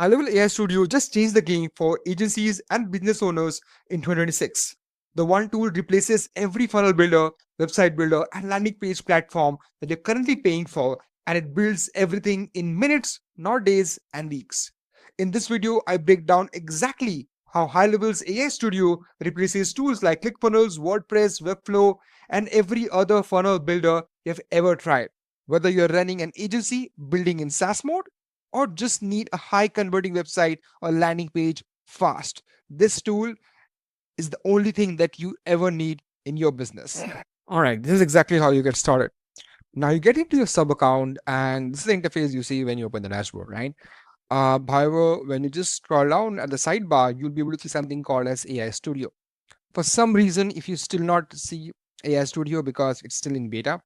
HIGHLEVEL AI Studio just changed the game for agencies and business owners in 2026. The one tool replaces every funnel builder, website builder, and landing page platform that you're currently paying for, and it builds everything in minutes, not days and weeks. In this video, I break down exactly how HIGHLEVEL's AI Studio replaces tools like ClickFunnels, WordPress, Webflow, and every other funnel builder you've ever tried. Whether you're running an agency, building in SaaS mode, or just need a high converting website or landing page fast, this tool is the only thing that you ever need in your business. All right, this is exactly how you get started. Now you get into your sub account, and this is the interface you see when you open the dashboard, right? However, when you just scroll down at the sidebar, you'll be able to see something called as AI Studio. For some reason, if you still not see AI Studio because it's still in beta,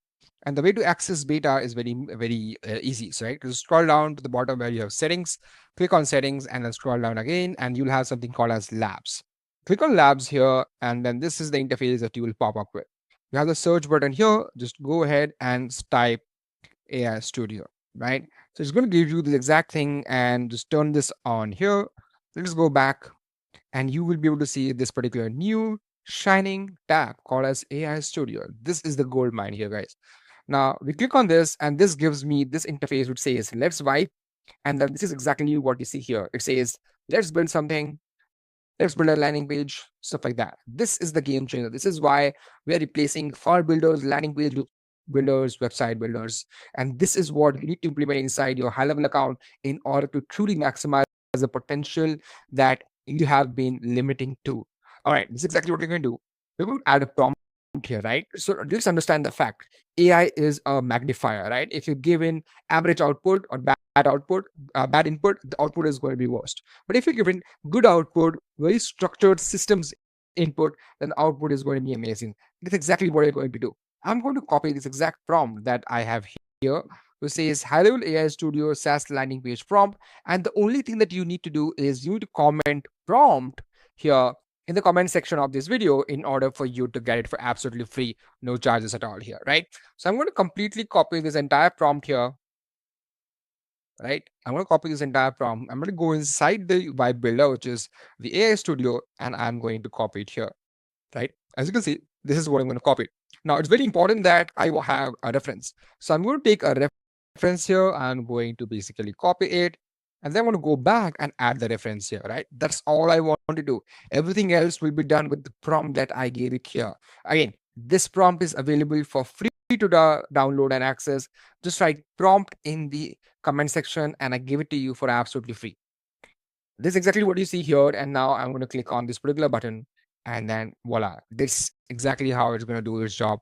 and the way to access beta is very easy. So, right, just scroll down to the bottom where you have settings, click on settings, and then scroll down again, and you'll have something called as labs. Click on labs here, and then this is the interface that you will pop up with. You have the search button here. Just go ahead and type AI Studio, right? So it's going to give you the exact thing, and just turn this on here. Let's go back, and you will be able to see this particular new shining tab called as AI Studio. This is the gold mine here, guys. Now we click on this, and this gives me this interface which says let's vibe, and then this is exactly what you see here. It says let's build something, let's build a landing page, stuff like that. This is the game changer. This is why we are replacing file builders, landing page builders, website builders, and this is what you need to implement inside your HIGHLEVEL account in order to truly maximize the potential that you have been limiting to. All right, this is exactly what we're going to do. We're going to add a prompt here, right? So let's understand the fact AI is a magnifier, right? If you give in average output or bad output, bad input, the output is going to be worst. But if you're given good output, very structured systems input, then the output is going to be amazing. That's exactly what you're going to do. I'm going to copy this exact prompt that I have here, which says HIGHLEVEL AI Studio SaaS landing page prompt. And the only thing that you need to do is you need to comment prompt here in the comment section of this video in order for you to get it for absolutely free, no charges at all here, right? So I'm going to completely copy this entire prompt here, right? I'm going to copy this entire prompt. I'm going to go inside the vibe builder, which is the AI Studio, and I'm going to copy it here, right? As you can see, this is what I'm going to copy. Now, it's very important that I will have a reference. So I'm going to take a reference here. I'm going to basically copy it. And then I want to go back and add the reference here, right? That's all I want to do. Everything else will be done with the prompt that I gave it here. Again, this prompt is available for free to download and access. Just write prompt in the comment section and I give it to you for absolutely free. This is exactly what you see here. And now I'm going to click on this particular button, and then voila, this is exactly how it's going to do its job.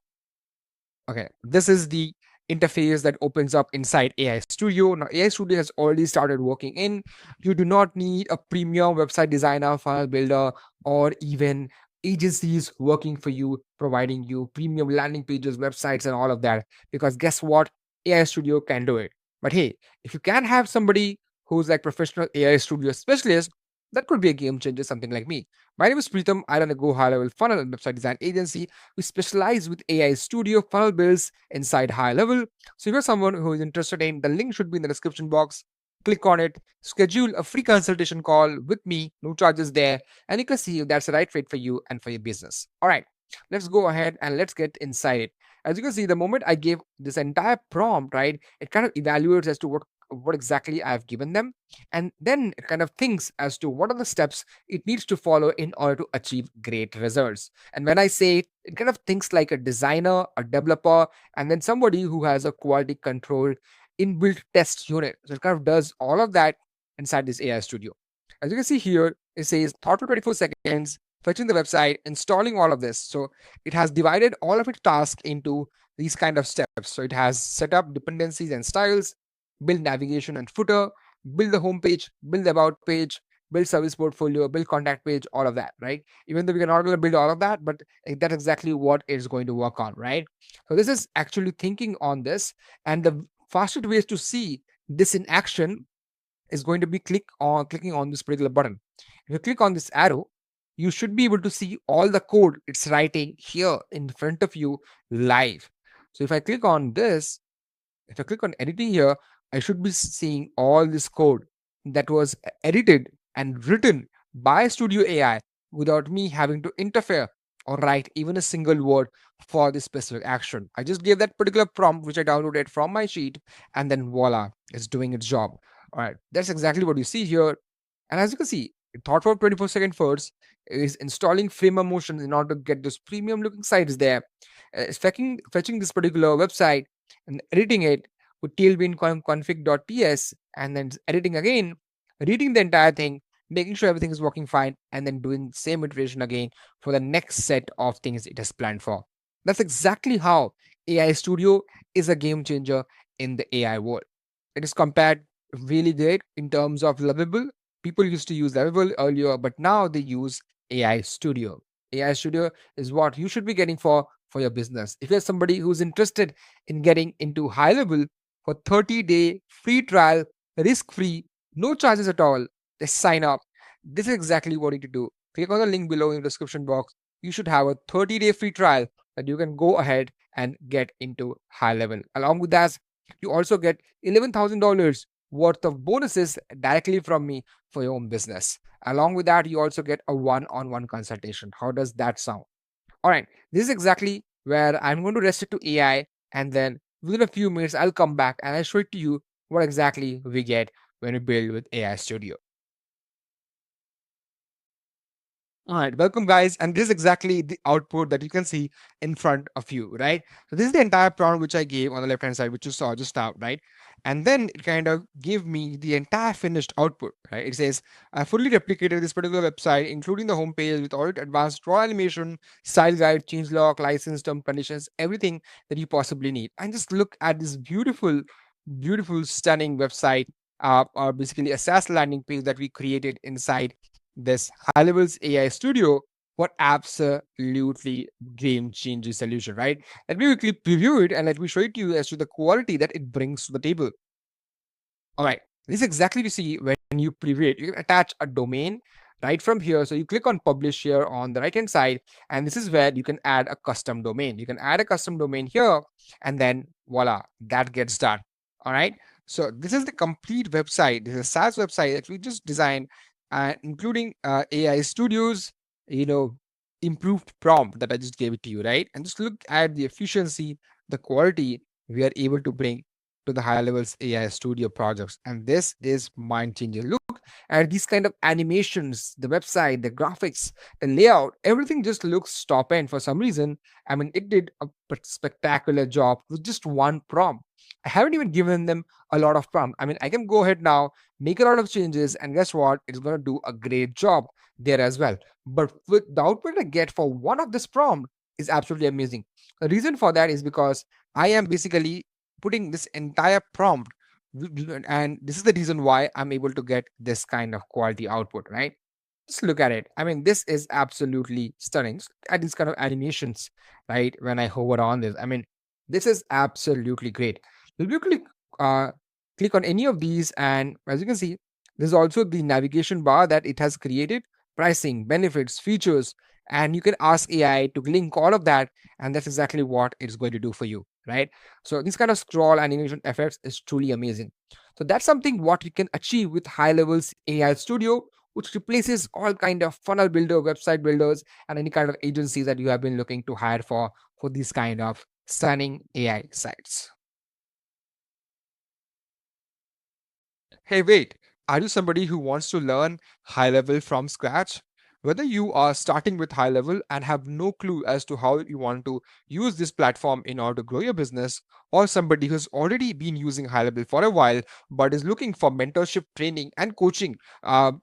Okay, this is the interface that opens up inside AI Studio. Now, AI Studio has already started working in. You do not need a premium website designer, file builder, or even agencies working for you, providing you premium landing pages, websites, and all of that. Because guess what? AI Studio can do it. But hey, if you can have somebody who's like professional AI Studio specialist, that could be a game changer, something like me. My name is Pritam. I run a Go High Level funnel and website design agency. We specialize with AI Studio funnel builds inside HIGHLEVEL. So if you're someone who is interested in, the link should be in the description box. Click on it, schedule a free consultation call with me, no charges there, and you can see if that's the right fit for you and for your business. All right, let's go ahead and let's get inside it. As you can see, the moment I give this entire prompt, right, it kind of evaluates as to what exactly I've given them, and then it kind of thinks as to what are the steps it needs to follow in order to achieve great results. And when I say it, it kind of thinks like a designer, a developer, and then somebody who has a quality control inbuilt test unit. So it kind of does all of that inside this AI Studio. As you can see here, it says thought for 24 seconds, fetching the website, installing all of this. So it has divided all of its tasks into these kind of steps. So it has set up dependencies and styles, build navigation and footer, build the home page, build the about page, build service portfolio, build contact page, all of that, right? Even though we are not going to build all of that, but that's exactly what it's going to work on, right? So this is actually thinking on this, and the fastest ways to see this in action is going to be clicking on this particular button. If you click on this arrow, you should be able to see all the code it's writing here in front of you live. So if I click on this, if I click on editing here, I should be seeing all this code that was edited and written by Studio AI without me having to interfere or write even a single word for this specific action. I just gave that particular prompt which I downloaded from my sheet, and then voila, it's doing its job. All right, that's exactly what you see here. And as you can see, thought for 24-second first is installing frame motion in order to get those premium looking sites there. It's fetching this particular website and editing it with tailwind config.ts, and then editing again, reading the entire thing, making sure everything is working fine, and then doing the same iteration again for the next set of things it has planned for. That's exactly how AI Studio is a game changer in the AI world. It is compared really great in terms of lovable. People used to use lovable earlier, but now they use AI Studio. AI Studio is what you should be getting for your business. If you're somebody who's interested in getting into high level for 30-day free trial, risk free, no charges at all, just sign up. This is exactly what you need to do. Click on the link below in the description box. You should have a 30-day free trial that you can go ahead and get into high level. Along with that, you also get $11,000 worth of bonuses directly from me for your own business. Along with that, you also get a one-on-one consultation. How does that sound? All right, this is exactly where I'm going to rest it to AI, and then within a few minutes, I'll come back and I'll show it to you what exactly we get when we build with AI Studio. All right, welcome guys, and this is exactly the output that you can see in front of you, right? So this is the entire prompt which I gave on the left hand side, which you saw just now, right? And then it kind of gave me the entire finished output, right? It says I fully replicated this particular website, including the homepage with all its advanced raw animation, style guide, changelog, license term conditions, everything that you possibly need. And just look at this beautiful, beautiful, stunning website, or basically a SaaS landing page that we created inside this high levels AI studio. What absolutely game changing solution, right? Let me quickly preview it and let me show it to you as to the quality that it brings to the table. All right, this is exactly we see when you preview it. You can attach a domain right from here. So you click on publish here on the right hand side, and this is where you can add a custom domain. You can add a custom domain here, and then voila, that gets done. All right. So this is the complete website. This is a SaaS website that we just designed, including AI studios, you know, improved prompt that I just gave it to you, right? And just look at the efficiency, the quality we are able to bring to the high levels AI studio projects. And this is mind changing. Look at these kind of animations, the website, the graphics, the layout, everything just looks top end for some reason. I mean, it did a spectacular job with just one prompt. I haven't even given them a lot of prompt. I mean, I can go ahead now, make a lot of changes, and guess what? It's going to do a great job there as well. But with the output I get for one of this prompt is absolutely amazing. The reason for that is because I am basically putting this entire prompt, and this is the reason why I'm able to get this kind of quality output, right? Just look at it. I mean, this is absolutely stunning. Just look at these kind of animations, right? When I hover on this, I mean, this is absolutely great. If you uh, click on any of these, and as you can see, there's also the navigation bar that it has created, pricing, benefits, features, and you can ask AI to link all of that, and that's exactly what it's going to do for you, right? So this kind of scroll animation effects is truly amazing. So that's something what you can achieve with high levels AI Studio, which replaces all kind of funnel builder, website builders, and any kind of agencies that you have been looking to hire for these kind of stunning AI sites. Hey, wait, are you somebody who wants to learn high level from scratch? Whether you are starting with high level and have no clue as to how you want to use this platform in order to grow your business, or somebody who's already been using high level for a while but is looking for mentorship, training, and coaching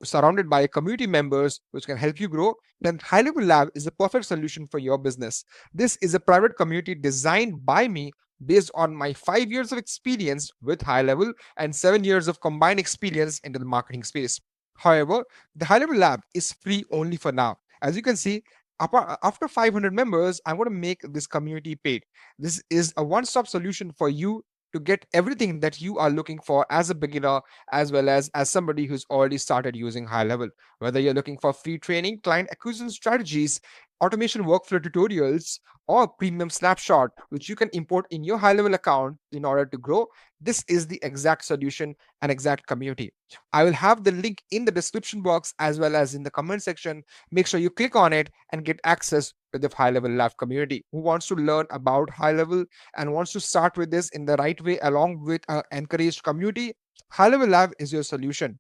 surrounded by community members which can help you grow, then High Level Lab is a perfect solution for your business. This is a private community designed by me based on my 5 years of experience with high level and 7 years of combined experience into the marketing space. However, the High Level Lab is free only for now. As you can see, after 500 members, I want to make this community paid. This is a one stop solution for you to get everything that you are looking for as a beginner, as well as somebody who's already started using high level. Whether you're looking for free training, client acquisition strategies, automation workflow tutorials, or premium snapshot, which you can import in your high level account in order to grow, this is the exact solution and exact community. I will have the link in the description box as well as in the comment section. Make sure you click on it and get access to the high level lab community who wants to learn about high level and wants to start with this in the right way along with an encouraged community. High level lab is your solution.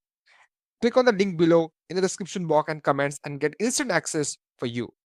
Click on the link below in the description box and comments and get instant access for you.